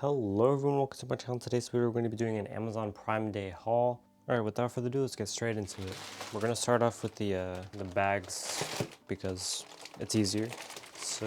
Hello everyone, welcome to my channel. Today's video we're going to be doing an Amazon Prime Day haul. Alright, without further ado, let's get straight into it. We're going to start off with the bags because it's easier. So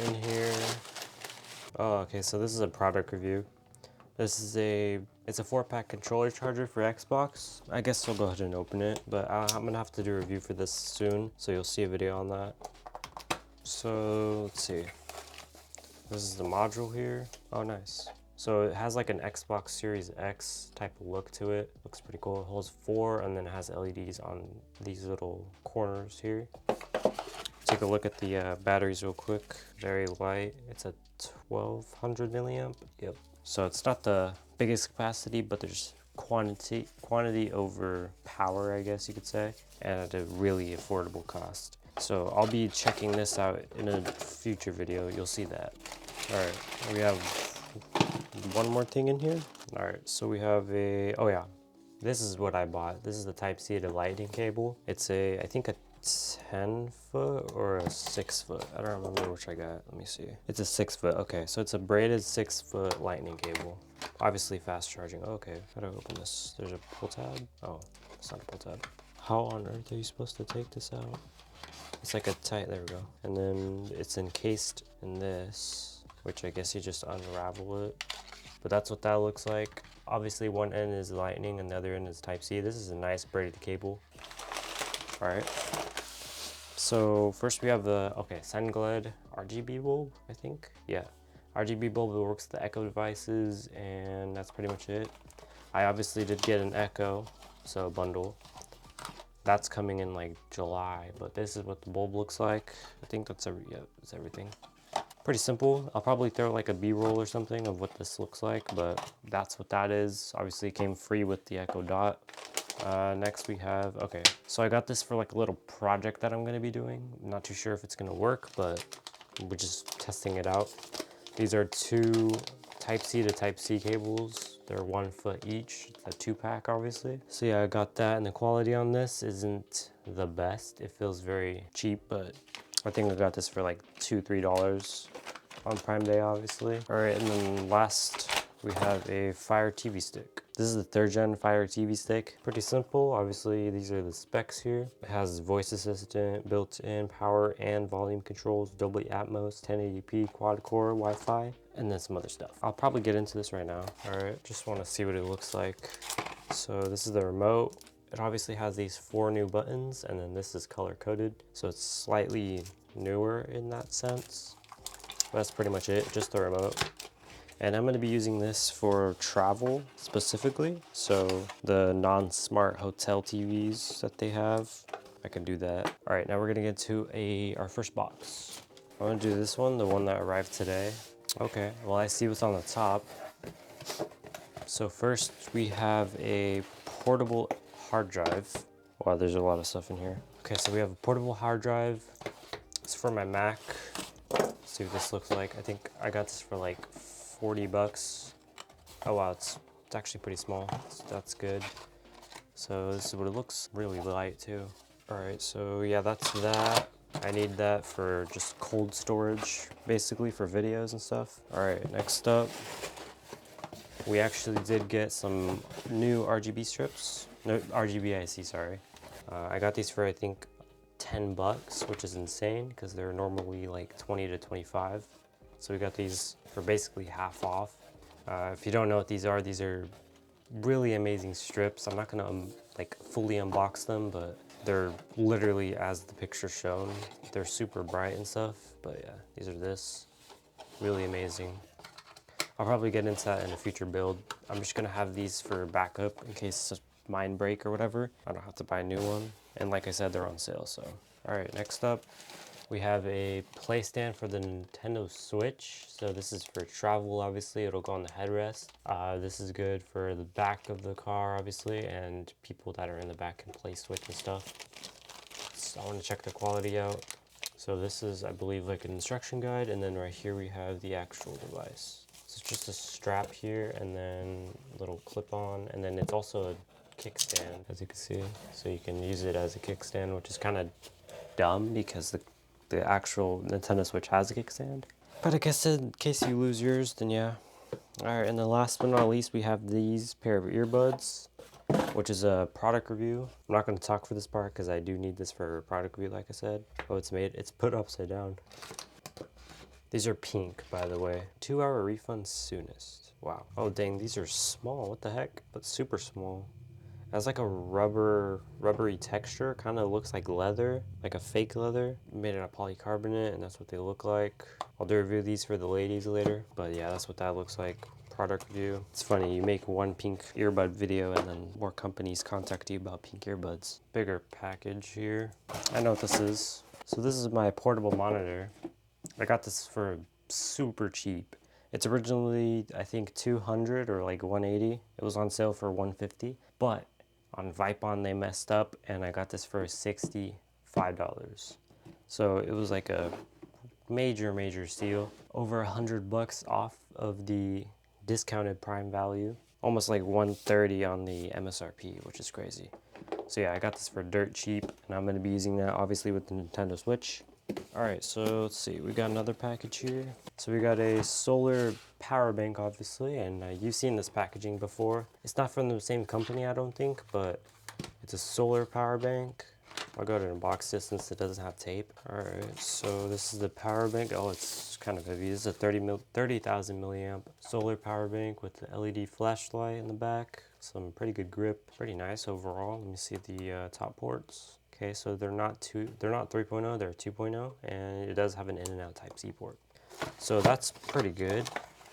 in here, okay, so this is a product review. This is it's a 4-pack controller charger for Xbox. I guess I'll go ahead and open it, but I'm going to have to do a review for this soon, so you'll see a video on that. So let's see. This is the module here. Oh, nice. So it has like an Xbox Series X type of look to it. Looks pretty cool. It holds 4 and then it has LEDs on these little corners here. Take a look at the batteries real quick. Very light. It's a 1200 milliamp. Yep. So it's not the biggest capacity, but there's quantity over power, I guess you could say, and at a really affordable cost. So I'll be checking this out in a future video. You'll see that. All right, we have one more thing in here. All right, so we have oh yeah, this is what I bought. This is the Type-C to Lightning cable. It's I think a 10-foot or a 6-foot. I don't remember which I got. Let me see. It's a 6-foot. Okay, so it's a braided 6-foot Lightning cable. Obviously fast charging. Oh, okay, how do I open this? There's a pull tab. Oh, it's not a pull tab. How on earth are you supposed to take this out? It's like a tight, there we go. And then it's encased in this, which I guess you just unravel it. But that's what that looks like. Obviously one end is Lightning and the other end is Type-C. This is a nice braided cable. All right. So first we have the, Sengled RGB bulb, I think. Yeah, RGB bulb that works with the Echo devices, and that's pretty much it. I obviously did get an Echo, so a bundle. That's coming in like July, but this is what the bulb looks like. I think that's that's everything. Pretty simple. I'll probably throw like a B-roll or something of what this looks like, but that's what that is. Obviously it came free with the Echo Dot. Next we have, so I got this for like a little project that I'm gonna be doing. I'm not too sure if it's gonna work, but we're just testing it out. These are 2 Type-C to Type-C cables. They're 1 foot each. It's a 2-pack, obviously. So yeah, I got that, and the quality on this isn't the best. It feels very cheap, but I think I got this for like $2–3 on Prime Day, obviously. All right, and then last we have a Fire TV stick. This is the 3rd gen Fire TV stick. Pretty simple. Obviously, these are the specs here. It has voice assistant, built-in power and volume controls, Dolby Atmos, 1080p, quad-core, Wi-Fi, and then some other stuff. I'll probably get into this right now. All right, just want to see what it looks like. So this is the remote. It obviously has these 4 new buttons, and then this is color-coded, so it's slightly newer in that sense. But that's pretty much it, just the remote. And I'm going to be using this for travel specifically. So the non-smart hotel TVs that they have, I can do that. All right, now we're going to get to our first box. I'm going to do this one, the one that arrived today. Okay, well, I see what's on the top. So first we have a portable hard drive. Wow, there's a lot of stuff in here. Okay, so we have a portable hard drive. It's for my Mac. Let's see what this looks like. I think I got this for like 40 bucks. Oh wow, it's actually pretty small. That's good. So this is what it looks, really light too. All right, so yeah, that's that. I need that for just cold storage, basically for videos and stuff. All right, next up, we actually did get some new RGB strips. No, RGBIC, sorry. I got these for I think 10 bucks, which is insane because they're normally like 20 to 25. So we got these for basically half off. If you don't know what these are really amazing strips. I'm not gonna like fully unbox them, but they're literally as the picture shown. They're super bright and stuff, but yeah, these are really amazing. I'll probably get into that in a future build. I'm just gonna have these for backup in case mine break or whatever. I don't have to buy a new one. And like I said, they're on sale, so. All right, next up, we have a play stand for the Nintendo Switch. So this is for travel, obviously. It'll go on the headrest. This is good for the back of the car, obviously, and people that are in the back can play Switch and stuff. So I want to check the quality out. So this is, I believe, like an instruction guide, and then right here we have the actual device. So it's just a strap here, and then a little clip-on, and then it's also a kickstand, as you can see. So you can use it as a kickstand, which is kind of dumb because the actual Nintendo Switch has a kickstand. But I guess in case you lose yours, then yeah. Alright, and then last but not least, we have these pair of earbuds, which is a product review. I'm not going to talk for this part because I do need this for a product review, like I said. Oh, it's put upside down. These are pink, by the way. 2-hour refund soonest. Wow. Oh, dang, these are small. What the heck? But super small. It has like a rubbery texture. Kind of looks like leather, like a fake leather. Made out of polycarbonate, and that's what they look like. I'll do a review of these for the ladies later. But yeah, that's what that looks like. Product review. It's funny, you make one pink earbud video and then more companies contact you about pink earbuds. Bigger package here. I know what this is. So this is my portable monitor. I got this for super cheap. It's originally, I think, 200 or like 180. It was on sale for 150, but on Vipon they messed up and I got this for $65. So it was like a major steal. Over $100 off of the discounted prime value. Almost like 130 on the MSRP, which is crazy. So yeah, I got this for dirt cheap and I'm gonna be using that obviously with the Nintendo Switch. Alright, so let's see, we got another package here. So we got a solar power bank, obviously, and you've seen this packaging before. It's not from the same company, I don't think, but it's a solar power bank. I'll go ahead and unbox this since it doesn't have tape. Alright, so this is the power bank. Oh, it's kind of heavy. This is a 30,000 milliamp solar power bank with the LED flashlight in the back. Some pretty good grip, pretty nice overall. Let me see the top ports. Okay, so they're not 3.0, they're 2.0, and it does have an in and out Type-C port. So that's pretty good.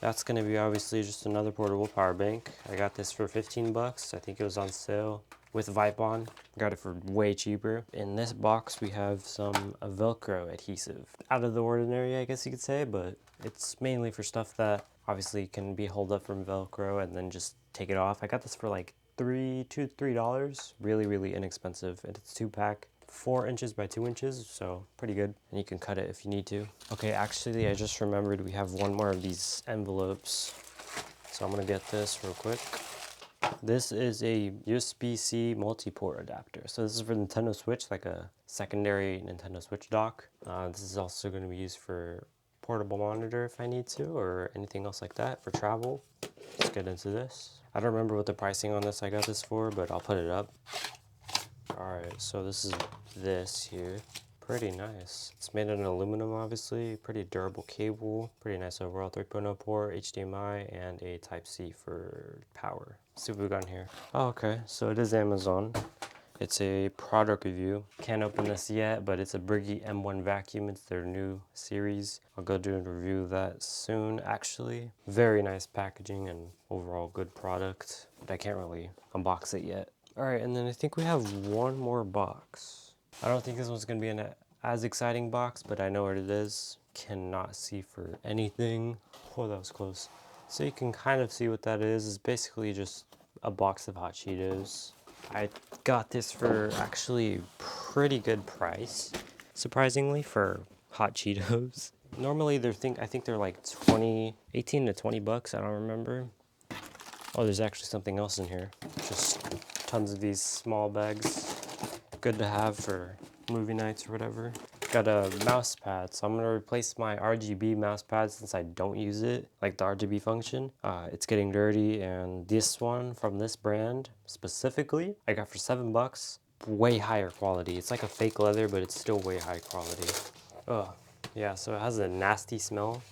That's gonna be obviously just another portable power bank. I got this for 15 bucks. I think it was on sale with Vipon. Got it for way cheaper. In this box, we have some Velcro adhesive. Out of the ordinary, I guess you could say, but it's mainly for stuff that obviously can be held up from Velcro and then just take it off. I got this for like $2 to $3. Really inexpensive. And it's 2-pack. 4 inches by 2 inches, so pretty good. And you can cut it if you need to. Okay, actually, I just remembered we have one more of these envelopes. So I'm gonna get this real quick. This is a USB-C multi-port adapter. So this is for Nintendo Switch, like a secondary Nintendo Switch dock. This is also gonna be used for portable monitor if I need to, or anything else like that for travel. Let's get into this. I don't remember what the pricing on this I got this for, but I'll put it up. Alright, so this is this here. Pretty nice. It's made in aluminum, obviously. Pretty durable cable. Pretty nice overall. 3.0 port, HDMI, and a Type-C for power. Let's see what we got in here. Oh, okay. So it is Amazon. It's a product review. Can't open this yet, but it's a Brigii M1 vacuum. It's their new series. I'll go do a review of that soon, actually. Very nice packaging and overall good product. But I can't really unbox it yet. Alright, and then I think we have one more box. I don't think this one's going to be an as exciting box, but I know what it is. Cannot see for anything. Oh, that was close. So you can kind of see what that is. It's basically just a box of Hot Cheetos. I got this for actually pretty good price, surprisingly, for Hot Cheetos. Normally I think they're like 18 to 20 bucks, I don't remember. Oh, there's actually something else in here. Just tons of these small bags. Good to have for movie nights or whatever. Got a mouse pad, so I'm gonna replace my RGB mouse pad since I don't use it, like the RGB function. It's getting dirty, and this one from this brand specifically, I got for 7 bucks. Way higher quality. It's like a fake leather, but it's still way high quality. Oh, yeah, so it has a nasty smell.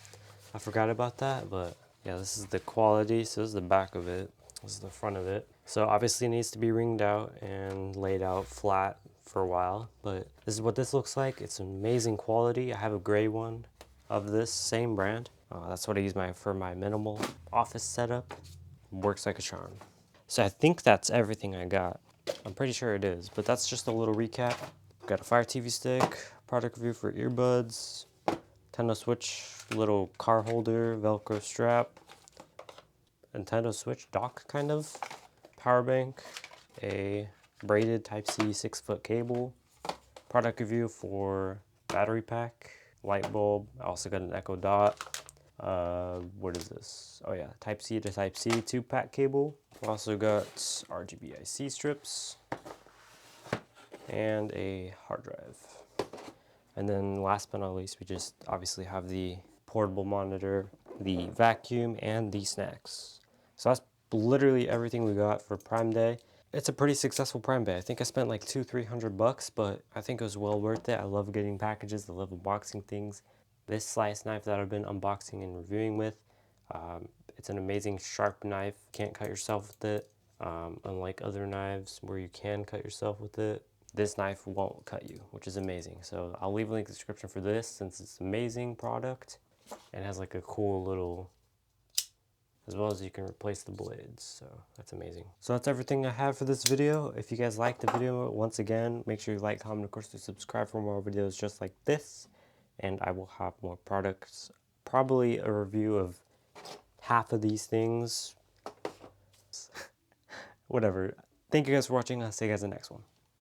I forgot about that, but yeah, this is the quality. So this is the back of it. This is the front of it. So obviously it needs to be ringed out and laid out flat for a while, but this is what this looks like. It's amazing quality. I have a gray one of this same brand. That's what I use for my minimal office setup. Works like a charm. So I think that's everything I got. I'm pretty sure it is, but that's just a little recap. Got a Fire TV stick, product review for earbuds, Nintendo Switch little car holder, Velcro strap, Nintendo Switch dock kind of, power bank, a braided Type-C 6-foot cable, product review for battery pack, light bulb. I also got an Echo Dot. What is this? Oh yeah, Type-C to Type-C 2-pack cable. Also got RGBIC strips and a hard drive. And then last but not least, we just obviously have the portable monitor, the vacuum, and the snacks. So that's literally everything we got for Prime Day. It's a pretty successful Prime Day. I think I spent like $200-300, but I think it was well worth it. I love getting packages. I love unboxing things. This slice knife that I've been unboxing and reviewing with, it's an amazing sharp knife. Can't cut yourself with it. Unlike other knives where you can cut yourself with it, this knife won't cut you, which is amazing. So I'll leave a link in the description for this since it's an amazing product and has like a cool little, as well as you can replace the blades, so that's amazing. So that's everything I have for this video. If you guys liked the video, once again, make sure you like, comment, of course, to subscribe for more videos just like this, and I will have more products, probably a review of half of these things. Whatever. Thank you guys for watching. I'll see you guys in the next one.